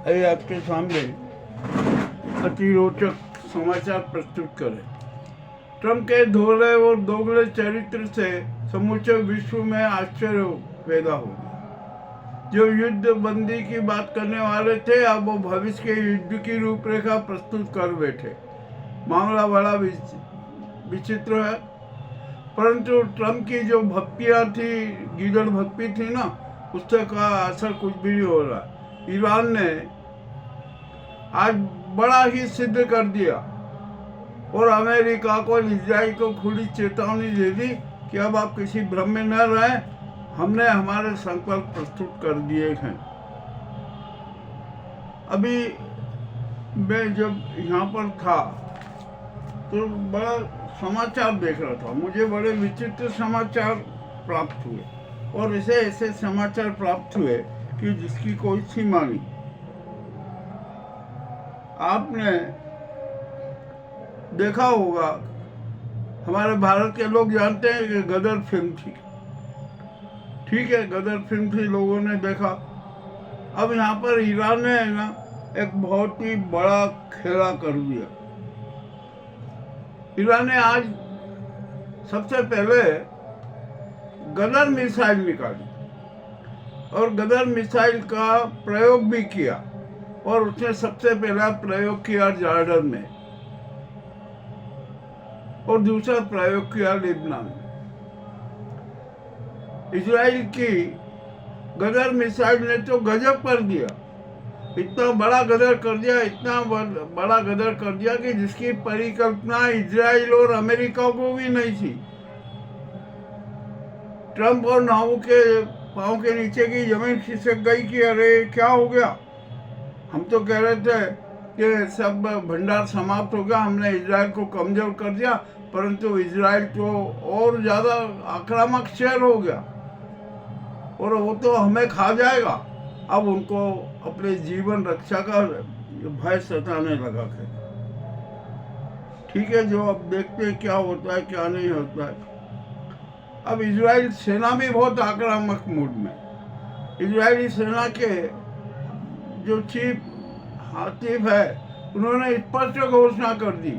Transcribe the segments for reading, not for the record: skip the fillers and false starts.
ये आपके सामने अति रोचक समाचार प्रस्तुत करें। ट्रंप के धोले और दोगले चरित्र से समूचे विश्व में आश्चर्य पैदा हो गया। जो युद्ध बंदी की बात करने वाले थे, अब वो भविष्य के युद्ध की रूपरेखा प्रस्तुत कर बैठे। मामला बड़ा विचित्र है, परंतु ट्रंप की जो भक्तियाँ थी, गीदड़ भक्ति थी ना, उससे का असर कुछ भी नहीं हो रहा। ईरान ने आज बड़ा ही सिद्ध कर दिया और अमेरिका को, इजराइल को खुली चेतावनी दे दी कि अब आप किसी भ्रम में न रहें, हमने हमारे संकल्प प्रस्तुत कर दिए हैं। अभी मैं जब यहाँ पर था तो बड़ा समाचार देख रहा था, मुझे बड़े विचित्र समाचार प्राप्त हुए और ऐसे समाचार प्राप्त हुए कि जिसकी कोई सीमा नहीं। आपने देखा होगा, हमारे भारत के लोग जानते हैं कि गदर फिल्म थी, ठीक है, गदर फिल्म थी, लोगों ने देखा। अब यहाँ पर ईरान ने ना एक बहुत ही बड़ा खेला कर दिया। ईरान ने आज सबसे पहले गदर मिसाइल निकाली और गदर मिसाइल का प्रयोग भी किया, और उसने सबसे पहला प्रयोग किया जॉर्डन में और दूसरा प्रयोग किया लेबनान में। इजराइल की गदर मिसाइल ने तो गजब कर दिया, इतना बड़ा गदर कर दिया, इतना बड़ा गदर कर दिया कि जिसकी परिकल्पना इजराइल और अमेरिका को भी नहीं थी। ट्रंप और नाऊ के पांव के नीचे की जमीन खिसक गई कि अरे क्या हो गया। हम तो कह रहे थे कि सब भंडार समाप्त हो गया, हमने इजराइल को कमजोर कर दिया, परंतु इजराइल तो और ज़्यादा आक्रामक शहर हो गया और वो तो हमें खा जाएगा। अब उनको अपने जीवन रक्षा का भय सताने लगा है। ठीक है, जो अब देखते हैं क्या होता है क्या नहीं होता है। अब इजराइल सेना भी बहुत आक्रामक मूड में। इजरायली सेना के जो चीफ हातिफ है, उन्होंने स्पष्ट घोषणा कर दी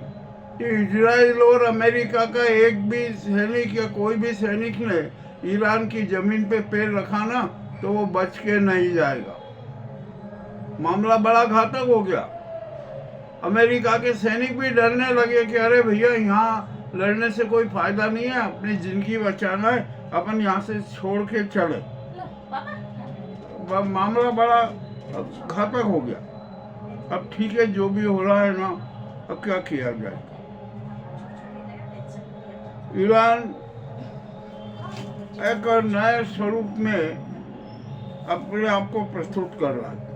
कि इजराइल और अमेरिका का एक भी सैनिक या कोई भी सैनिक ने ईरान की जमीन पे पैर रखा ना, तो वो बच के नहीं जाएगा। मामला बड़ा घातक हो गया। अमेरिका के सैनिक भी डरने लगे कि अरे भैया, यहाँ लड़ने से कोई फायदा नहीं है, अपनी जिंदगी बचाना है, अपन यहाँ से छोड़ के चले। मामला बड़ा घातक हो गया। अब ठीक है, जो भी हो रहा है ना, अब क्या किया जाए। ईरान एक नए स्वरूप में अपने आप को प्रस्तुत कर रहा है।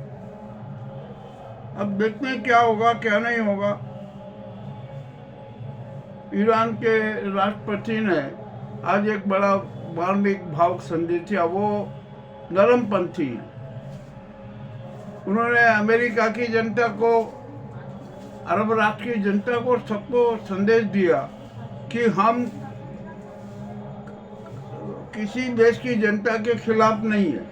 अब देखते हैं क्या होगा क्या नहीं होगा। ईरान के राष्ट्रपति ने आज एक बड़ा मार्मिक भावुक संदेश दिया। वो नरमपंथी हैं। उन्होंने अमेरिका की जनता को, अरब राष्ट्र की जनता को, सबको संदेश दिया कि हम किसी देश की जनता के खिलाफ नहीं है।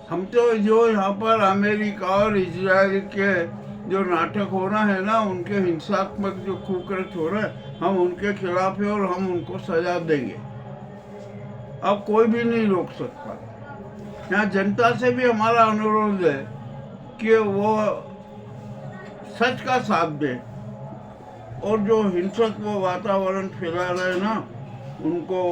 हम तो जो यहाँ पर अमेरिका और इजराइल के जो नाटक हो रहा है ना, उनके हिंसात्मक जो कुकृत्य हो रहे हैं, हम उनके खिलाफ है और हम उनको सजा देंगे। अब कोई भी नहीं रोक सकता। यहाँ जनता से भी हमारा अनुरोध है कि वो सच का साथ दे और जो हिंसक वो वातावरण फैला रहे ना, उनको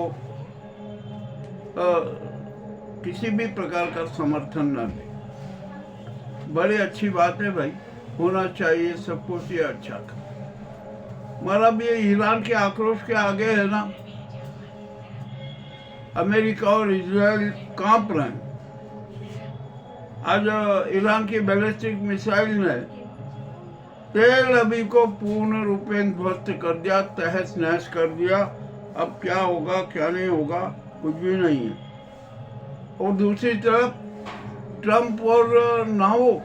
किसी भी प्रकार का समर्थन न दे। बड़ी अच्छी बात है भाई, होना चाहिए सब कुछ, ये अच्छा था। मगर अब ये ईरान के आक्रोश के आगे है ना, अमेरिका और इजराइल कांप रहे हैं। आज ईरान की बैलिस्टिक मिसाइल ने तेल अवीव को पूर्ण रूपेण ध्वस्त कर दिया, तहस नहस कर दिया। अब क्या होगा क्या नहीं होगा, कुछ भी नहीं है। और दूसरी तरफ ट्रंप और नाऊ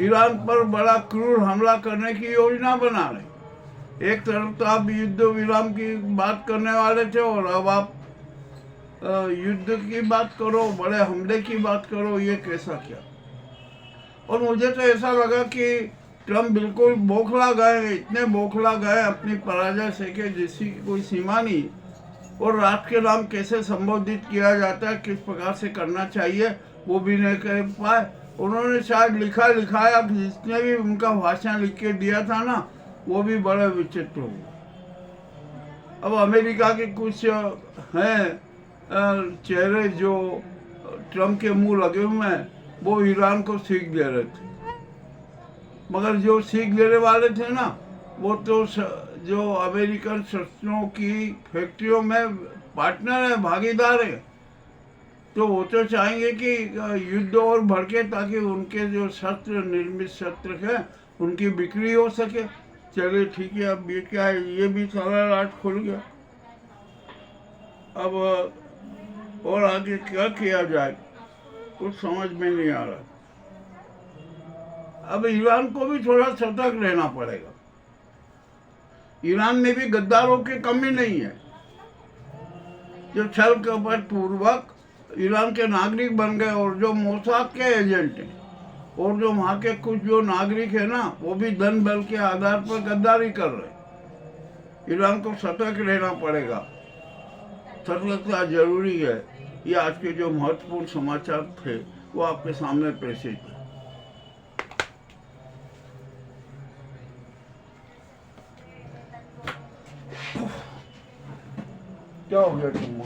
ईरान पर बड़ा क्रूर हमला करने की योजना बना रहे। एक तरफ तो आप युद्ध विराम की बात करने वाले थे और अब आप युद्ध की बात करो, बड़े हमले की बात करो, ये कैसा क्या। और मुझे तो ऐसा लगा कि ट्रम्प बिल्कुल बौखला गए, इतने बौखला गए अपनी पराजय से कि जिसकी कोई सीमा नहीं। और राष्ट्र के नाम कैसे संबोधित किया जाता है, किस प्रकार से करना चाहिए, वो भी नहीं कर पाए। उन्होंने शायद लिखाया, जिसने भी उनका भाषण लिख के दिया था ना, वो भी बड़े विचित्र हो। अब अमेरिका के कुछ हैं चेहरे जो ट्रम्प के मुंह लगे हुए हैं, वो ईरान को सीख दे रहे थे। मगर जो सीख देने वाले थे ना, वो तो जो अमेरिकन शस्त्रों की फैक्ट्रियों में पार्टनर है, भागीदार है। तो वो तो चाहेंगे कि युद्ध और भड़के, ताकि उनके जो शस्त्र, निर्मित शस्त्र है, उनकी बिक्री हो सके। चलिए ठीक है, अब ये क्या है, ये भी सारा राज खुल गया। अब और आगे क्या किया जाए, कुछ समझ में नहीं आ रहा। अब ईरान को भी थोड़ा सतर्क रहना पड़ेगा। ईरान में भी गद्दारों की कमी नहीं है, जो छल कपट पूर्वक ईरान के नागरिक बन गए, और जो मोसाद के एजेंट हैं, और जो वहाँ के कुछ जो नागरिक है ना, वो भी धन बल के आधार पर गद्दारी कर रहे। ईरान को सतर्क रहना पड़ेगा, सतर्कता जरूरी है। ये आज के जो महत्वपूर्ण समाचार थे वो आपके सामने प्रेषित है। क्या हो गया तुम?